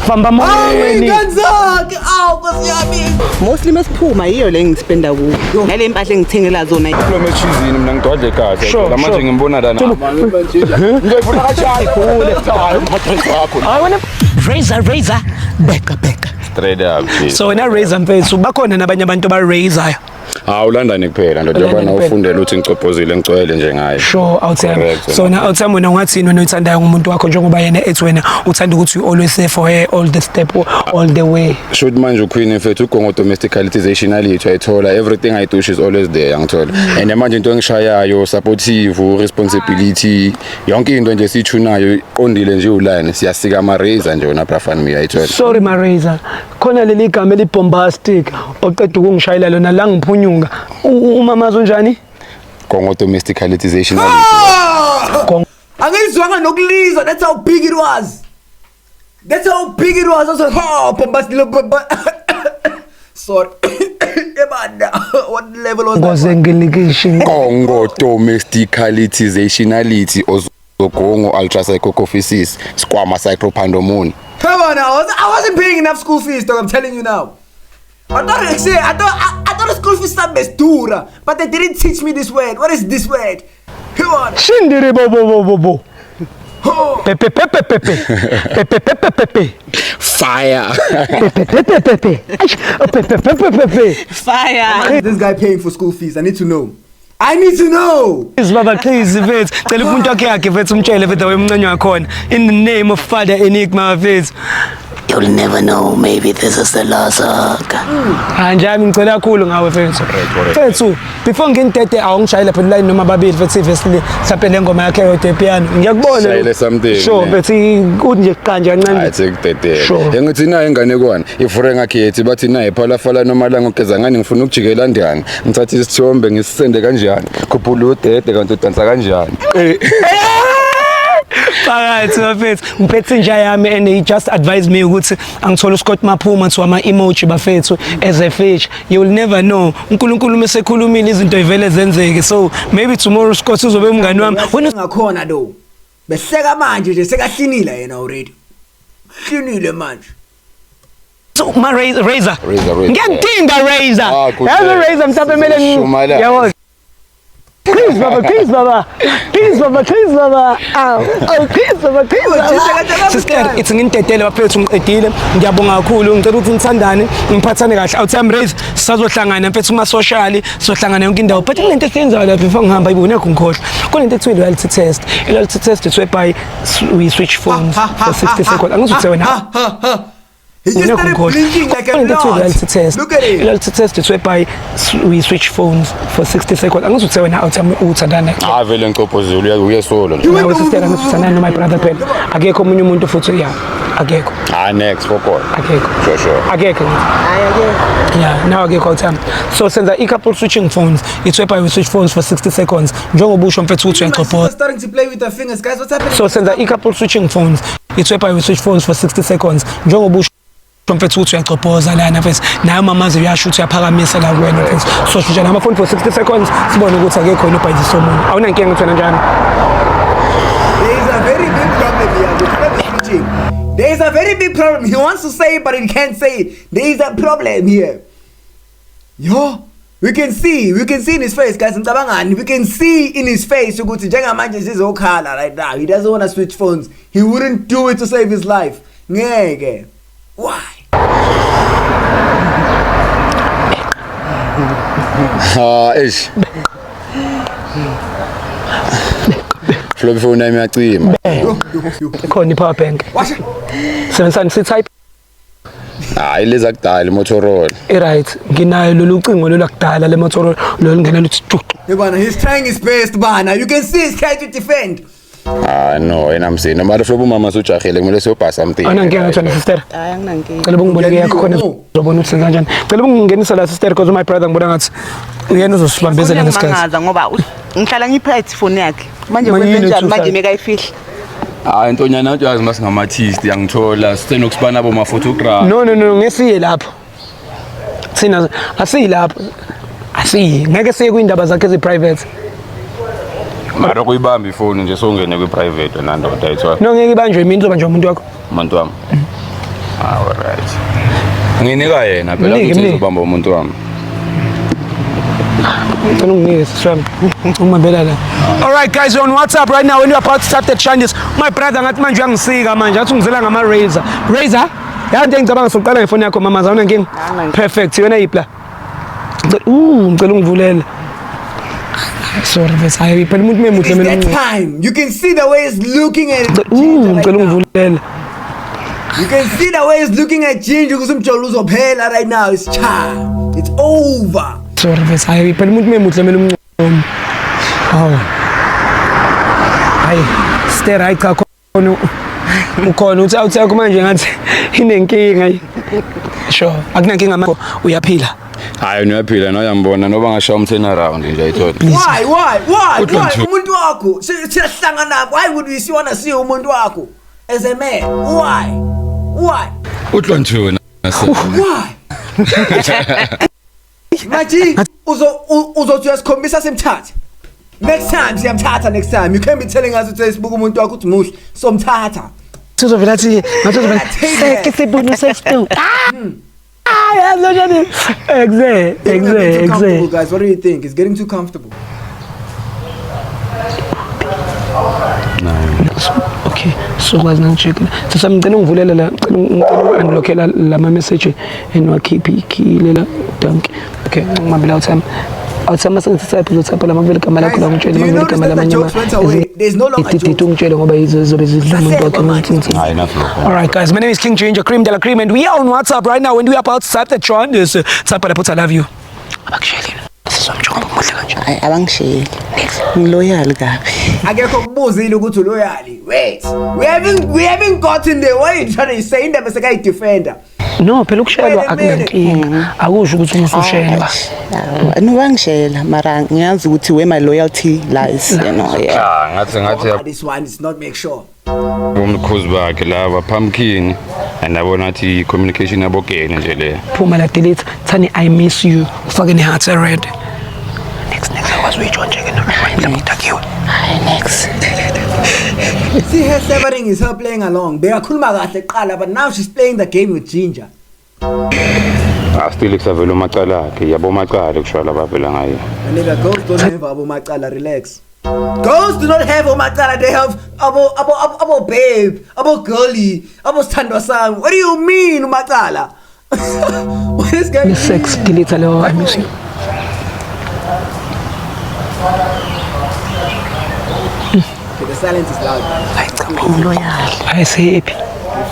Famba moyeni. Kanzake, Nkosi yami. Mostly masiphuma yiyo le ngispenda kuyo. Nale impahla engithengela zona. Diploma echizini mina ngidwadle kahle. Sure, Manje ngimbona la na. Ngifuna kachayi khule. I want razor beka. Straight up. So wena razor mfethu bakhona nabanye abantu ba razor. Ulandani kuphela ndoda yabona ufundela ukuthi ngicopozile ngicwele nje ngayo. Sure, awuthemba. So na awuthemba wena ungathini wena uyithandayo ngumuntu wakho njengoba yena ethi wena uthanda ukuthi you always say for her all the step all the way. Should manje uQueen mfethu ugongo domesticalization alithu ayithola everything I do she's always there ngithola. And manje into engishayayo supportive responsibility yonke into nje sithunayo iqondile nje uline siyasika ama razor nje wona brafani mi ayithola. Sorry ma razor. Khona leli gama eli bombastic oqeda ukungishayela lona la ngiphunyunga. Umamazo njani? Gongo domesticalization alithu. Angizwanga nokulizwa, that's how big it was. That's how big it was. I was like, sorry. What level was that? Gongo domesticalization Ozogongo ultrapsychophysis squama psychophandomone. Come on now, I wasn't paying enough school fees, dog, I'm telling you now. I thought the school fees is dura, but they didn't teach me this word. What is this word? Come on. Shindiri bo. Pepe. Fire. Pepe. Fire. This guy paying for school fees. I need to know. Please baba, please vet. Cela umuntu wakhe vet umtshele vet wemncane wakhona. In the name of Father Enigma vet. You'll never know, maybe this is the last hug. Njami ngicela kakhulu ngawe mfethu. Mfethu, before ngintete awungishayela phela line noma babili mfethu ivesile mhlawumbe le ngoma yakhe yodwa epiano. Ngiyakubona. Shayele something. Sure, mfethu kuthi nje kanje kancane. Hayi sekutete. Engithi nayo ingane kwana. Ifure ngakhethi bathi naye phala noma la ngogeza ngani ngifuna ukujikela ndiyani. Ngithatha isithombe ngisisende kanjani. Khuphula udede kanti udansa kanjani. Alright, so mfethu ngiphethe nje yami and he just advised me ukuthi angithola uScott Maphuma to ama emoji bafethu as a fish. You will never know. uNkulunkulu mesekhulumile izinto ivele zenzeke. So maybe tomorrow Scott uzobe umngani wami. Wena ngakhona do. Behleka manje nje sekahlinile yena already. Hlinile manje. So my razor. Ngiyadinga razor. Yazi razor mhlawumbe mele yabo. Please baba. Please baba. Please baba. Sister, it's ngintetele bafethu ngiqedile. Ngiyabonga kakhulu. Ngicela ukuthi nithandane, ngiphathane kahle. Awuthami raise sazohlangana mfethu kuma social, sohlangana yonke indawo. But lento esenzayo lapha before ngihamba ibone ngikhohlwa. Kunento ethiwa reality test. Reality test is whereby we switch phones for 60 seconds. Angizothi wena. He just started blinking like a lot. Look at it. Reality test is whereby we switch phones for 60 seconds. Angizothi wena awuthami uthandana. Vele ngicopozile uyesolo. Nawe sister angisuthandana no my brother phela. Akekho omunye umuntu futhi ya. Akekho. Next for call. Akekho. Sure. Akekho. Yeah, now akekho awuthami. So senza couple switching phones. It's whereby we switch phones for 60 seconds. Njengoba usho mfethu uthi uyaqopha. Starting to play with her fingers, guys. What's happening? So senza couple switching phones. It's whereby we switch phones for 60 seconds. Njengoba usho mfethu uthi uyaqophoza lana mfethu nayo mamazi uyasho uthi uyaphakamisa la kuwena mfethu so sisha nama phone for 60 seconds sibone ukuthi akekho into by someone awuna inkinga uthena njani. There is a very big problem. He wants to say it but he can't say it. There is a problem here. We can see in his face, guys. We can see in his face ukuthi njengamanje sizokhala right now. He doesn't want to switch phones. He wouldn't do it to save his life. Ngeke. Why? Ish. Flow phone name yacima. Khona ipower bank. Sebenzisa si-type. Hayi leza kudala Motorola. Right, nginayo lolu cingo lolu kudala le Motorola lolu ngena luthi bana, he's trying his best bana. You can see he's trying to defend. No, and I'm saying no matter flow mama sujahele kumele siyobha something. Anangiyanga thina sister. Hayi anginankinga. Cela bungiboneke yakho khona uzobona ukuthi senza kanjani. Cela bungingenisa la sister because my brother ngibona ngathi uyena uzosibambezela ngesikhathi. Ngoba ngihlala ngiphethe phone yakhe. Manje kwenzenjani manje mekayifihla. Ntonyana uthi yazi masingama-artist yangithola sisenokusibana abo ma-photographer. No ngesiye lapho. Thina asiyi lapho. Asiyi ngeke siye kwindaba zakhe ezi-private. Mara kuyibamba ifoni nje songene kwi-private nandoda ayithola. No ngeke ibanjwe mina izobanjwa umuntu wakho. Umuntu wami. Alright. Nginika yena phela Mnike, ukuthi mnike. uzobamba umuntu wami. Ngicela unginike siswami. Ungibambela la. All right guys, you're on WhatsApp right now when you're about to start the challenges. My brother ngathi manje uyangisika manje. Athi ungizela ngama razor. Razor? Yanti engicabanga sokuqala ngefoni yakho mama zawuna nkingi. Perfect. Yona yipla. Ngicela ungivulele. Sorry bese hayi phela umuntu memuhle It's mina. that time. You can see the way he's looking at Ginger Ngicela right now. ungivulele. You can see the way he's looking at Ginger because umjolo uzophela right now. It's time. It's over. Sorry bese hayi phela umuntu memuhle mina umnqomo. Hawu. Hayi, stay right cha khona ukhona uthi awuthekho manje ngathi inenkinga. Sure, akunankinga manje uyaphila. Hayi uyaphila noyambona noba ngashaya umtheni around nje ayithola. Why? Udlontshu. Umuntu wakho siyahlangana. Why would we wanna see umuntu wakho as a man? Why? Uhlonthuna. Why? Maji, uzothi uyasikhombisa simthathe. Next time siyamthatha next time. You can't be telling us ukuthi sibuka umuntu wakho uthi muhle. Somthatha. Sizovela athi ngathozovela seke sibunu sesibu. Ah, yazo njani? Exactly. Guys, what do you think? It's getting too comfortable. Okay, so kwazi nangicheck. Sasa ngicela ungivulela la, ngicela unlockela lama message enwakhiphi la dank. Okay, ngimabela uthama. Awuthama sengithi uzothatha lama vele kamala Guys, kula ngitshela do you manje notice that the kamala jokes went away? There's no longer Ititi jokes. ungitshela ngoba izobe zidlama umuntu wakhe. Hayi nafu. All right, guys, my name is King Ginger, Cream de la Cream, and we are on WhatsApp right now. When we are about to start the chant, this type of I love you. Hayi abangisheli. Ngiloyal kabi. Akekho kubuzile ukuthi uloyali. Wait. We haven't gotten there. What are you trying to say? Indaba sekayi defender. No, phela ukushelwa akunankinga. Akusho ukuthi umusushelwa. No bangishela mara ngiyazi ukuthi where my loyalty lies, you know. Yeah. Ngathi This one is not make sure. umkhuzi bakhe lava pumpkin and yabona athi communication yabo gene nje le. Phuma la delete, thani I miss you. Ufake ne heart red. Next akwazi uyitshontshe ke nomanje ngitakiwe. Hayi next. See her severing is her playing along. Bekakhuluma kahle kuqala, but now she's playing the game with Ginger. Still kusavela umacala akhe yabo macala kushwala bavela ngayo. Nigga, girls don't have abo macala, relax. Girls do not have abo macala, they have abo babe, abo girly, abo sithandwa sami. What do you mean macala? What is going on? Sex delete lo I miss you. Okay, the silence is loud. Ngiloyal. I say happy.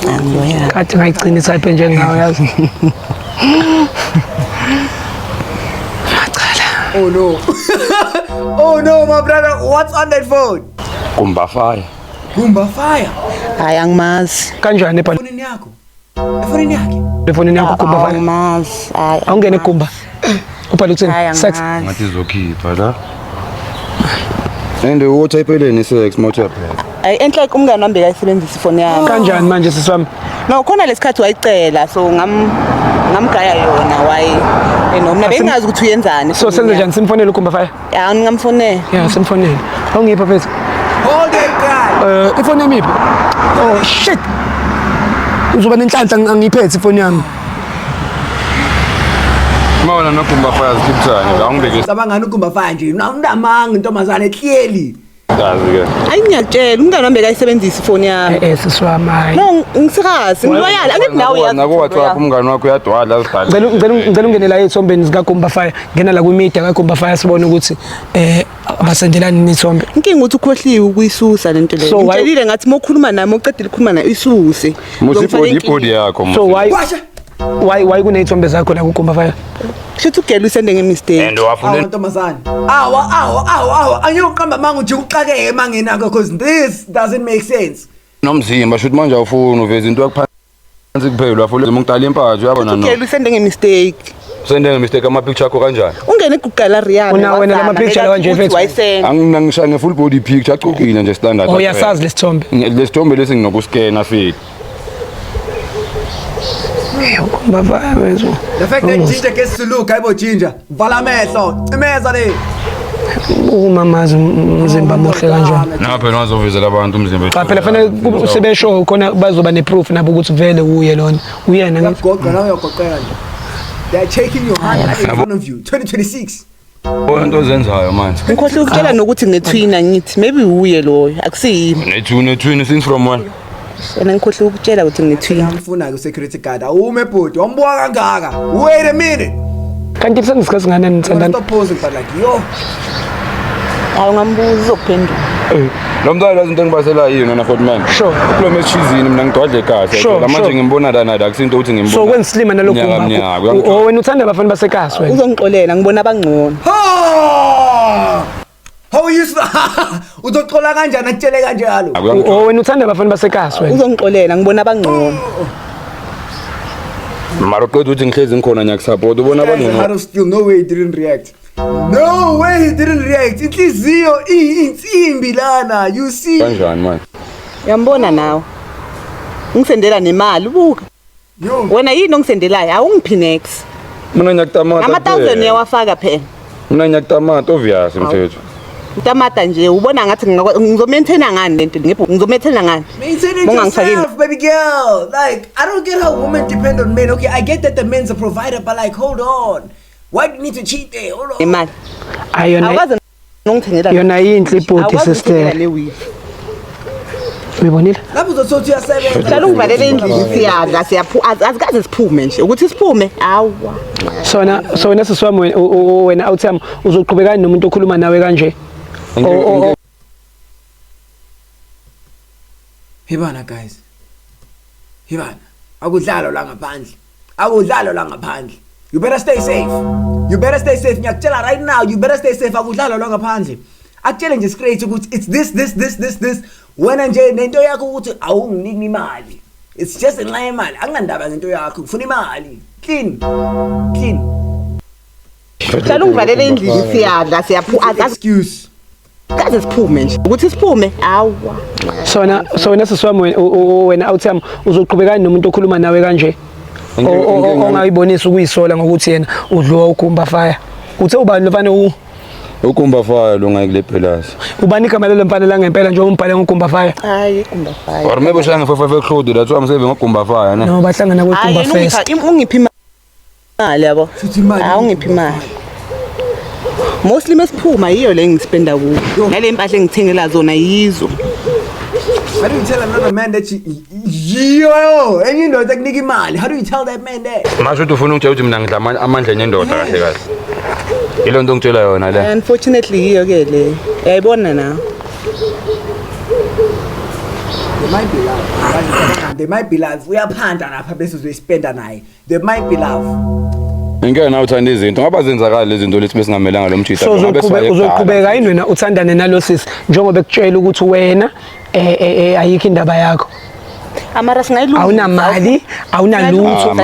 Ngiloyal. Kathi ngayiqinisa type njengawe yazi. Oh no. Oh no, my brother, what's on that phone? Kumba fire. Gumba fire. Hayi angimazi. Kanjani ebhani? Efonini yakho. Efonini yakhe. Efonini yakho kumba fire. Angimazi. Hayi. Awungene kumba. Ubhala uthini? Hayi Sex. angimazi. Ngathi izokhipha la. And what type eleni sex motor play. Hayi enhle umngane wami bekayisebenzisa ifoni yami. Kanjani manje siswami? No khona lesikhathi wayicela so ngamgaya yona wayi nomna bengazi ukuthi uyenzani. So senze njani simfonele kumba fire? Ya ngamfonela. Yeah, simfonele. Awungipha phezulu. Hold it, guy. Ifoni yami iphi? Oh shit. Uzoba nenhlanhla angiphethe ifoni yami. Mawona nokumba fire zikipthani la ungibeke Cabangani ugumba fire nje. Unamanga intombazane clearly. kazi ke. Hayi ngiyatshela umngane wami bekayisebenzisa ifoni yami. Siswami hayi. No ngisikazi ngiloyal angithi nawe uyazi. Nako WhatsApp umngane wakho uyadwala azibhale. Ngicela ungene la ethombeni zika Gumba Fire. Ngena la ku media ka Gumba Fire sibone ukuthi abasendelani nithombe. Inkinga ukuthi ukhohliwe ukuyisusa lento le. So why- Ngitshelile ngathi mokhuluma nami uqedile ukukhuluma nayo isuse. Musipodi ipodi yakho So Washa. why kuneyithombe zakho la ku Gumba Fire? Shithi ugele usende ngemistake. and Awu wafuna ntombazane. Awu. Angiyoqamba manga uthi uqakeke emangeni akho because this doesn't make sense. nomzimba shothi manje awufuna uveza into yakuphansi kuphela wafuna umqala impatho uyabona no. Ugele usende ngemistake. Sende ngemistake ama picture akho kanjani? Ungene kuGallery yami. Una wena lama picture lawa nje mfethu. Angingisha nge full body picture acukile nje standard. Oh yasazi lesithombe. Lesithombe lesi nginokuskena fit. Gumba Fire wezwe. The fact that Ginger gets to look, ayibo Ginger. Vala amehlo. Imeza le. umamazi umzimba muhle kanjani. Na phela wazovezela abantu umzimba. Cha phela fanele sebesho khona bazoba neproof nabo ukuthi vele uye lona. Uyena ngithi. Gogo nawe uyagoqela nje. They are shaking your hand right in front of you. 2026. Into ozenzayo manje. ngikhohle ukutshela nokuthi nginethwina ngithi maybe uye loyo akusiyimi Nethuni since from when? wena ngikhohle ukutshela ukuthi nginethwina Ngifuna ke security guard. Awume bhodi, wambuka kangaka. Wait a minute. Kanti sengisikhathi ngane nithandana. Stop posing but like yo. hayi ngambuza uzokuphendula Lo mntwana lazi into engibasela yini na 40 man. Sure. Kulo chizini mina ngidwadle kahle. Sure, La manje sure. ngimbona la nathi akusinto ukuthi ngimbona. So kwenzislima nalokhu Mnyaka. wena uthanda abafana basekasi wena. uzongixolela ngibona abangcono How you uzoxola kanjani akutshele kanjalo? Wena uthanda abafana basekasi wena. uzongixolela ngibona abangcono Mara qedwe ukuthi ngihlezi ngikhona ngiyakusupport ubona How abangcono. to still no way he didn't react. No way he didn't react. Inhliziyo insimbi lana. You see? Kanjani manje? uyambona nawe ngisendela nemali ubuka Yo. wena yini ongisendelayo awungiphinex Mina ngiyakutamata. ama-1000 uyawafaka phela Mina ngiyakutamata obvious mfethu. utamata nje ubona ngathi ngizomaintaina ngani lento ngizomaintaina ngani Maintain it Bongangifakile. yourself, baby girl. Like, I don't get how women depend on men. Okay, I get that the men's a provider, but like, hold on. Why do you need to cheat there? Hold on. imali Ayona awukwazi nongithengela yona yinhle ibhodi awukwazi sister. ukungithengela le-wheel. Uyibonile? Lapho uzothi uyasebenza. hlala ungivalele endlini siyadla azikaze siphume nje ukuthi siphume awa So wena sisiwami wena awuthami uzoqhubeka nomuntu okhuluma nawe kanje. Hibana guys. Hibana. Akudlalo la ngaphandle. Akudlalo la ngaphandle. You better stay safe. You better stay safe. Ngiyakutshela right now, you better stay safe. Akudlalo la ngaphandle. Akutshele nje straight ukuthi it's this. Wena nje nento yakho ukuthi awunginiki imali. It's just in line imali. Angandaba ngento yakho. Ufuna imali. Clean. hlala ungivalele endlini siyadla Excuse. azikaze siphume nje ukuthi siphume awa So wena sisiwami wena awuthami uzoqhubeka nomuntu okhuluma nawe kanje. Ongayibonisa ukuyisola ngokuthi yena udliwa uGumba Fire. Uthe ubani lofana uGumba Fire lo ngayikulephelasi. ubani igama lempana la ngempela nje umbhale ngoGumba Fire. hayi Gumba Fire Or maybe shanga 55 crowd that's why I'm saying ngoGumba Fire ne. No bahlangana kweGumba Fest. ungiphi imali yabo Sithi imali. awungiphi imali mostly mesiphuma yiyo le ngispenda kuyo nale mpahla engithengela zona yizo How do you tell another man that yo, and you know that nigga imali? How do you tell that man that? Masho uthi ufuna ukutshela ukuthi mina ngidla amandla enye indoda kahle kahle. Ilo nto ngitshela yona le. unfortunately yiyo ke le uyayibona na They might be love. Uyaphanda lapha bese uzoyispenda naye. They might be love. Ngeke na uthanda izinto ngabe zenzakala lezi zinto lethi besingamelanga lo mtshita So uzoqhubeka yini wena uthandane nalo sisi njengoba ekutshela ukuthi wena ayikho indaba yakho. amara singayilungisa Awunamali, awunalutho.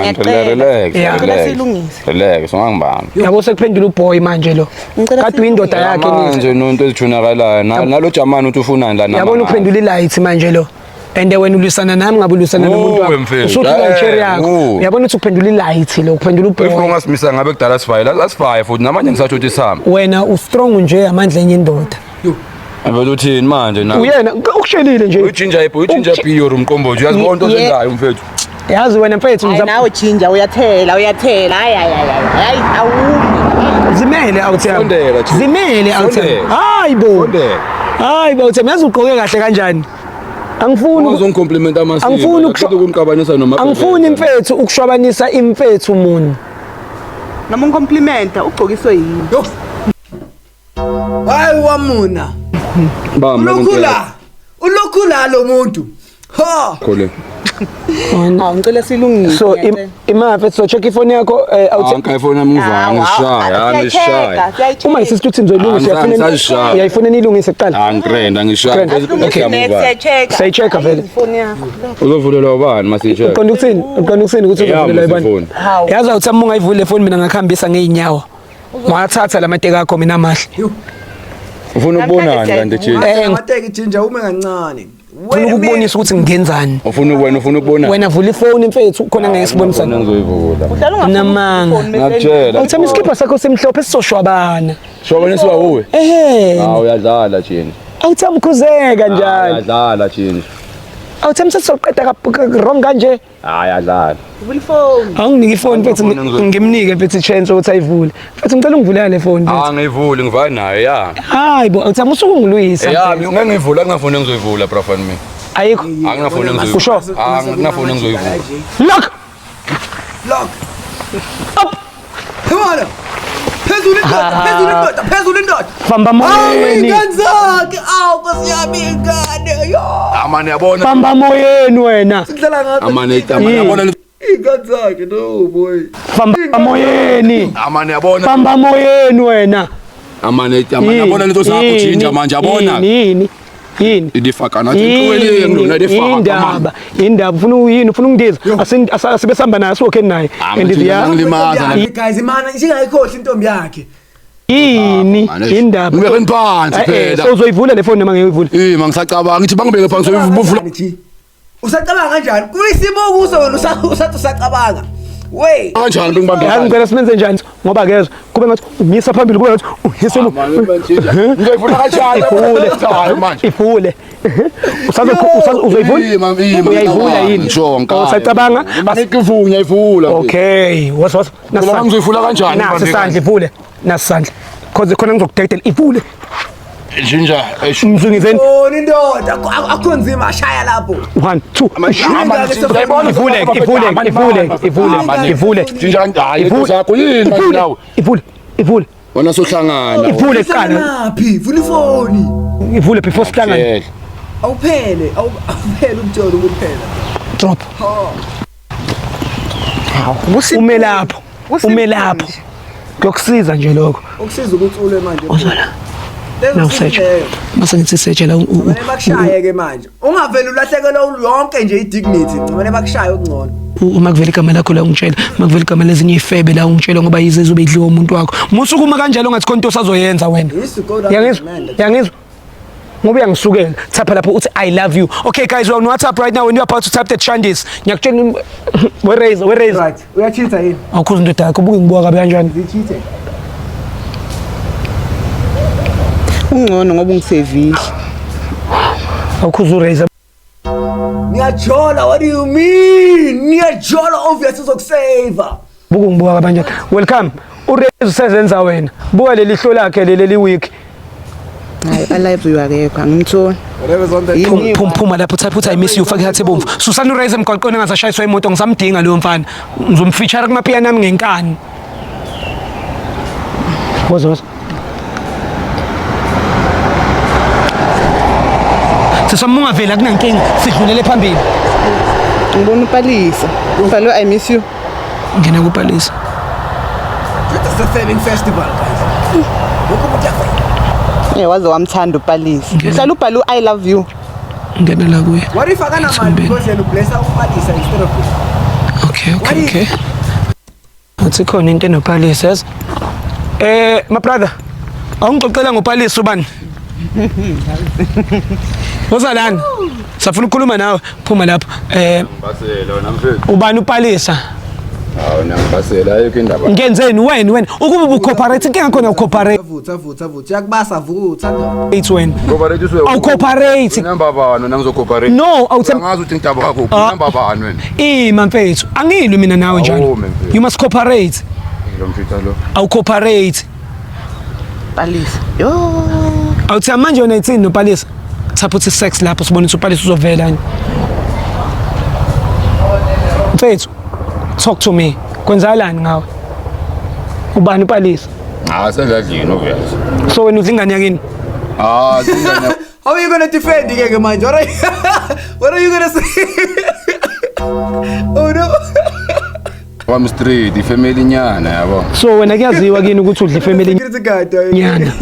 Relax ungangibambi. Yabo sekuphendula uboy manje lo. Kade uyindoda yakhe Manje nonto ezithunakalayo nalo Jamani uthi ufunani la nama. Yabona uphendula ilight manje lo. And wena ulisana nami ngabe ulisana nomuntu wakho. Usuthula icherry yakho. Uyabona ukuthi uphendula ilight lo, uphendula uboy. Ufuna simisa ngabe kudala sifaye. Asifaye futhi namanje ngisathi uthi sami. Wena ustrong nje amandla enye indoda. Abelo uthini manje na? Uyena ukushelile nje. Uyinja pure umqombothi uyazibona into ozenzayo mfethu. Yazi wena mfethu nawe jinja uyathela hayi awumi zimele awuthami. Zimele awuthami. Hayibo. Hayibo uthami yazi ugqoke kahle kanjani? Angifuni uzongicompliment amasiko. Angifuni ukumqabanisa noma. Angifuni imfethu ukushwabanisa imfethu umuntu. noma ungikomplimenta ugqokiswe yini Hayi wamuna. Ulokhula lo muntu. Ha. Khole. ngicela silungise So imafethu so check ifoni yakho Awuthi iPhone yami ngishaya. uma isithi uthi ngizoyilungisa uyayifuna nilungise kuqala. Ngikrenda ngishaya. Sayichecka vele. Uzovulelwa ubani masichecka? Uqonda ukuthini ukuthi uzovulelwa ibani. Yazi awuthi uma ungayivula ifoni mina ngakhambisa ngeinyawo. Wathatha lamateka akho mina amahle. Ufuna ukubonani kanti Jinja? Amateki Jinja ume kancane. Ufuna ukubonisa ukuthi ngenzani. Ufuna ukubona. Wena vula ifoni mfethu khona ngeke sibonisane. Ngizoyivula. Namanga. Ngakutshela. Awuthami isikipha sakho simhlophe sizoshwabana. Sho wena siwawuwe. Uyadlala Jini. Awuthamkhuzeka njalo. Uyadlala Jini. Awuthembe sesoqeda wrong kanje. Ayadlala. Vula ifoni. Awunginike ifoni mfethu ngimnike mfethu chance ukuthi ayivule. Mfethu ngicela ungivulele le phone mfethu. Ngiyivule ngivana nayo ya. Hayi bo awuthembe usukungilwisa. Ya ngeke ngivula ngingafuni ngizoyivula brafani mina. Ayikho. Angingafuni ngizoyivula. Usho? Angingafuni ngizoyivula. Look. Up. Come on. Phezulu indoda. Famba moyeni. Ngenzake. Awu Nkosi yami ingane. Yo. Amane yabona. Famba moyeni wena. Sidlala ngathi. Amane yabona. Ingenzake no boy. Famba moyeni. Amane yabona. Famba moyeni wena. Amane yabona lento zakho jinja manje yabona. Yini? Idifaka nathi inhlwele ngilona idifaka indaba ufuna ungidiza asibesamba naye okay naye ngilimaza guys imana singayikhohle intombi yakhe yini indaba ngibeke phansi phela sozoyivula le phone noma ngiyivula mangisacabanga ngithi bangibeke phansi soyivula usacabanga kanjani kuyisimo kuso wena usathi usacabanga we kanjani bengibambe ngicela simenze njani ngoba kezwe kube ngathi umisa phambili kube ngathi uhiselo ngiyivula kanjani manje ifule uzoyivula uyayivula yini usacabanga ngikuvunya ivula okay nasandla ngizoyivula kanjani nasandla ivule nasandla cause khona ngizokudedela ivule jinja mzungizeni indoda akho nzima ashaya lapho 1 2 ivule jinja hayi zakho yini manje nawe ivule wona sohlangana ivule qala naphi vula ifoni ivule before sihlangana awuphele umtsholo ukuphela drop ume lapho kuyokusiza nje lokho ukusiza ukuthi ule manje nawusearch mase ngithi search la bakushaye ke manje ungaveli ulahlekelwe yonke nje idignity ngicela bakushaye okungcono uma kuvela igama lakho la ungitshela makuvela igama lezinye ifebe la ungitshela ngoba yize zobe idliwa umuntu wakho musukuma kanjalo ngathi konto sazoyenza wena yangizwa ngoba uyangisukela thapha lapho uthi I love you okay guys we're on WhatsApp right now when you are about to type the Chandis ngiyakutshela we raise right uyachitha yini awukhuza into yakho buke ngibuka kabe kanjani zichithe ungcono ngoba ungisevile awukhuza uraise niyajola what do you mean niyajola obviously uzokusave buke ngibuka kabe kanjani welcome uraise usezenza wena buka leli hlo lakhe leli week hayi alive uyakekho angimthoni phuma lapho type uthi I miss you fake hathe bomvu susana uraise emgwaqweni engazashayiswa imoto ngisamdinga leyo mfana ngizomfeature kumapiyano nami ngenkani woza Sisamunga vela kunankinga sidlulele phambili. Ngibona uPalisa. Ubhalwe I miss you. Ngena kuPalisa. It's a filming festival guys. Waze wamthanda uPalisa. Uhlala ubhalwe I love you. Ngena la kuye. What if akana mali because yena ublessa uPalisa instead of Okay. Uthi khona into enoPalisa yazi. My brother. Awungixoxela ngoPalisa ubani? Wozalani? Safuna ukukhuluma nawe phuma lapha. Ngibasela wena mfethu. Ubani uPalisa? Hawu ngiyabasela ayikho indaba. Ngenzeni wena? Ukuba ucooperate inkinga khona ucooperate. Vutha. Yakubasa vutha ndo. It's when. Cooperate uswe. Awucooperate. Number bani ngizocooperate. No, awuthangazi ukuthi ngitaba kakho. Number bani wena? Mfethu, angilwi mina nawe njalo. You must cooperate. Lo mfethu lo. Awucooperate. Palisa. Yo. Awuthi manje wena ithini noPalisa? Saphuthi sex lapho sibona ukuthi uPalisa uzovela. Mfethu, talk to me. Kwenzakalani ngawe? Ubani uPalisa? Sengadlini obvious. So wena udla ingane yakini? Ingane. How are you going to defend ke manje? What are you going to say? Oh no. Wami straight ifamily nyana yabo. So wena kuyaziwa kini ukuthi udla ifamily nyana?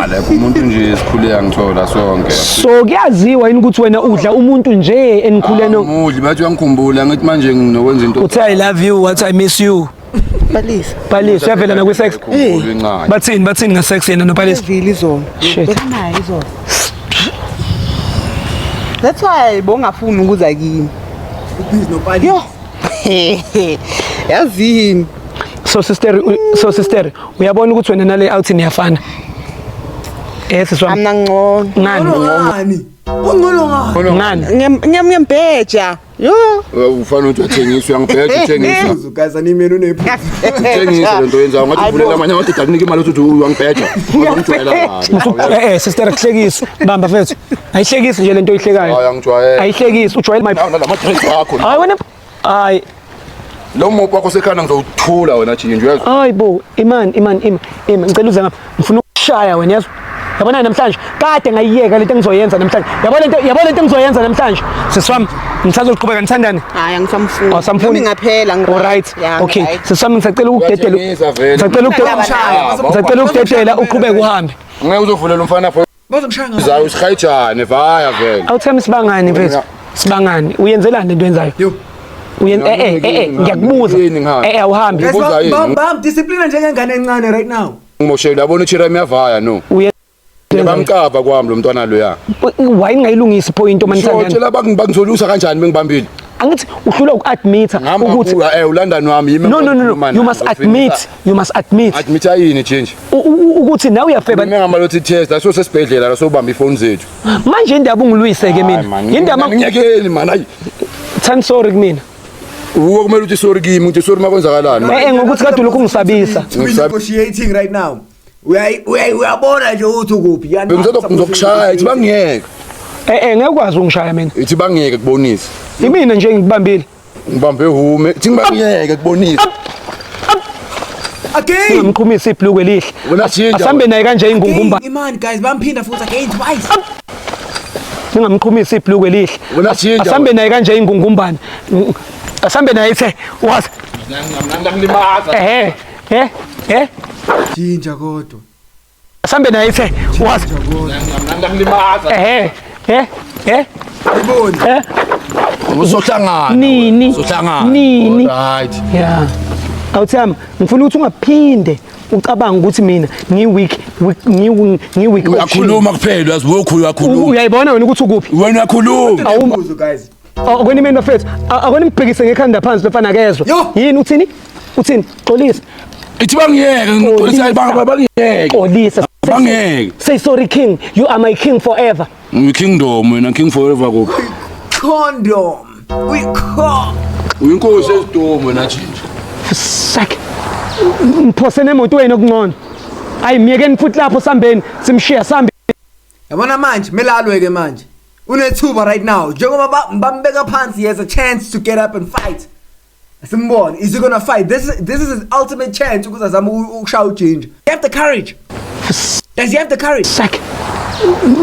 Lapho umuntu nje esikhule angithola sonke. So kuyaziwa yini ukuthi wena udla umuntu nje enikhule no? Umudli bathi uyangikhumbula ngithi manje nginokwenza into. Uthi I love you, what I miss you. Palisa uyavela na kwi-sex? Bathini nga-sex yena noPalisa? Vile izolo. Bekanayo izolo. That's why bongafuni ukuza kimi. Ubhizi noPalisa. Yo. Yazini. So sister, uyabona ukuthi wena nale out niyafana. Siswami. Amna ngcono. Ngani? Ungcono ngani? Ngani? Ngiyambheja. Yo. Ufana ukuthi uthengiswa uyangibheka uthengisa. Guys, animeni unephutha. Uthengisa lento yenzayo ngathi uvulela amanye amadoda akunika imali ukuthi uyangibheka. Ngizongijwayela. Sister akuhlekisi. Bamba mfethu. Ayihlekisi nje lento oyihlekayo. Hayi angijwayela. Ayihlekisi, ujwayela my. Nawu nalama dress akho. Hayi wena. Hayi. Lo mopo wakho sekhanda ngizowuthula wena Jinju yazi. Hayi bo, imani. Ngicela uze ngapha. Ngifuna ukushaya wena yazi. Yabona namhlanje kade ngayiyeka lento engizoyenza namhlanje. Yabona lento engizoyenza namhlanje. Siswami, ngisazoqhubeka ngithandane. Hayi angisamfuni. Awusamfuni? Ngaphela All right. Yeah, Okay. right. Siswami ngisacela ukudedela. Ngisacela ukudedela uqhubeke uhambe. Ngeke uzovulela umfana for Bazongishaya ngazo. uzayo usikhayijane vaya vele. Awuthami sibangani mfethu. Sibangani. Uyenzelani lento enzayo? Yo. Ngiyakubuza. Awuhambi. Guys, Ubuza yini? bam, discipline njengengane encane right now. Ngimoshela yabona uChira miyavaya no. Bamkava kwami lo mntwana lo ya. Why ngayilungisa point Sho omanthandane? tshela bangizolusa kanjani bengibambile. Angithi uhlula uku-admita ukuthi ulandani wami yimi. no you must admit Admit ayini change. ukuthi nawe uyafeba Ngingama-lothi test aso sesibhedlela la sobamba ifoni zethu. manje indaba ungiluyise-ke mina indaba ngiyekeni man hayi. Thani sorry kumina Kumele uthi sorry kimi uthi sorry makwenzakalani. ngokuthi kade ulokhu ungisabisa We negotiating right now. Uyabona nje ukuthi ukuphi. Ngizokushaya ithi bangiyeke. ngeke ukwazi ungishaya mina Ithi bangiyeke kubonisa. imina nje ngikubambile Ngibambe hume ithi ngibangiyeke kubonisa. Again. ngamqhumisa ibhlukwe elihle Wena shinja. asambe naye kanje ingungumba Imani guys, bamphinda futhi again twice. ngingamqhumisa ibhlukwe elihle Wena shinja. asambe naye kanje ingungumbane asambe naye ethe wazi Ngilimaza. Jinja kodwa. asambe naye ethe wazi Ngilimaza. Yiboni. Uzohlangana. Nini? Uzohlangana. Nini? Right. Yeah. Awuthami, ngifuna ukuthi ungaphinde ucabanga ukuthi mina ngiweak. Uyakhuluma kuphela yazi wokhulu yakhuluma. Uyayibona wena ukuthi ukuphi? Wena uyakhuluma. Awubuzo guys. Akwena imeni bafethu. Akwena ngibhekise ngekhanda phansi lofana kezwa. Yo! Yini uthini? Uthini? Xolisa. Ithi bangiyeke ngixolisa bangiyeke. Xolisa. Bangiyeke. Say sorry king. You are my king forever. Kingdom wena king forever kuphi. Condom. We call. Uyinkosi esidomo wena Jinju. Sak. Mphosene emotweni okungcono. Ayi miyekeni futhi lapho sambeni simshiya sambe. Yabona manje melalweke manje. Unethuba right now. Njengoba bambeka phansi, he has a chance to get up and fight. Simbona, is he gonna fight? This is his ultimate chance ukuthi azame ukushaya uJinja. You have the courage. Does he have the courage? Sak.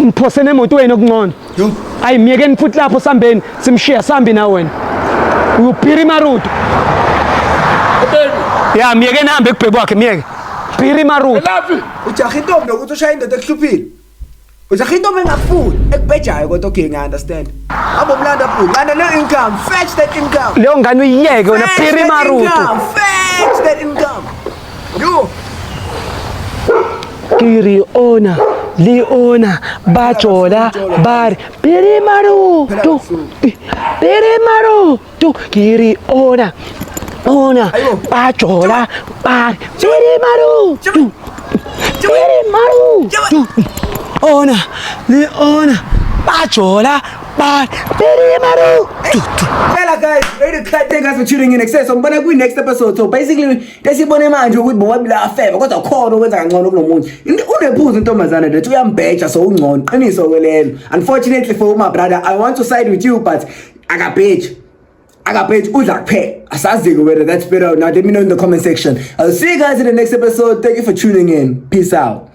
Mphosene emotweni okungcono. Yo. Ayi miyekeni futhi lapho sambeni simshiya sambi na wena. Uphiri maruto. Ya miyekeni hambe kubhebhu wakhe miyeke. Phiri maruto. Laphi? Ujaha intombi nokuthi ushaya indoda ekuhluphile. Ujaha intombi engafuni ekubhejayo kodwa okay ngiunderstand. Abo mlanda phula. Landa le income, fetch that income. Leyo ngane uyiyeke wena Fetch phiri that maruto. income, fetch that income. Yo. Kiri ona, Leona, Bajola, Bar, Phiri maruto. Phiri maruto. Kiri ona. Ona, Bajola, Bar, Phiri maruto. Phiri maruto. Ona, Leona, Bajola, Bar, Phiri maruto. Hello guys, ready to cut. Thank you guys for tuning in. Excess. I'm gonna go next episode. So basically, lesibone manje ukuthi bobabila afebe kodwa khona ukwenza kangcono kunomuntu. Unephuzu intombazana lethu uyambheja so ungcono. Qiniso kwelelo. Unfortunately for my brother, I want to side with you but akabheja udla kuphela. Asazi whether that's better or not. Let me know in the comment section. I'll see you guys in the next episode. Thank you for tuning in. Peace out.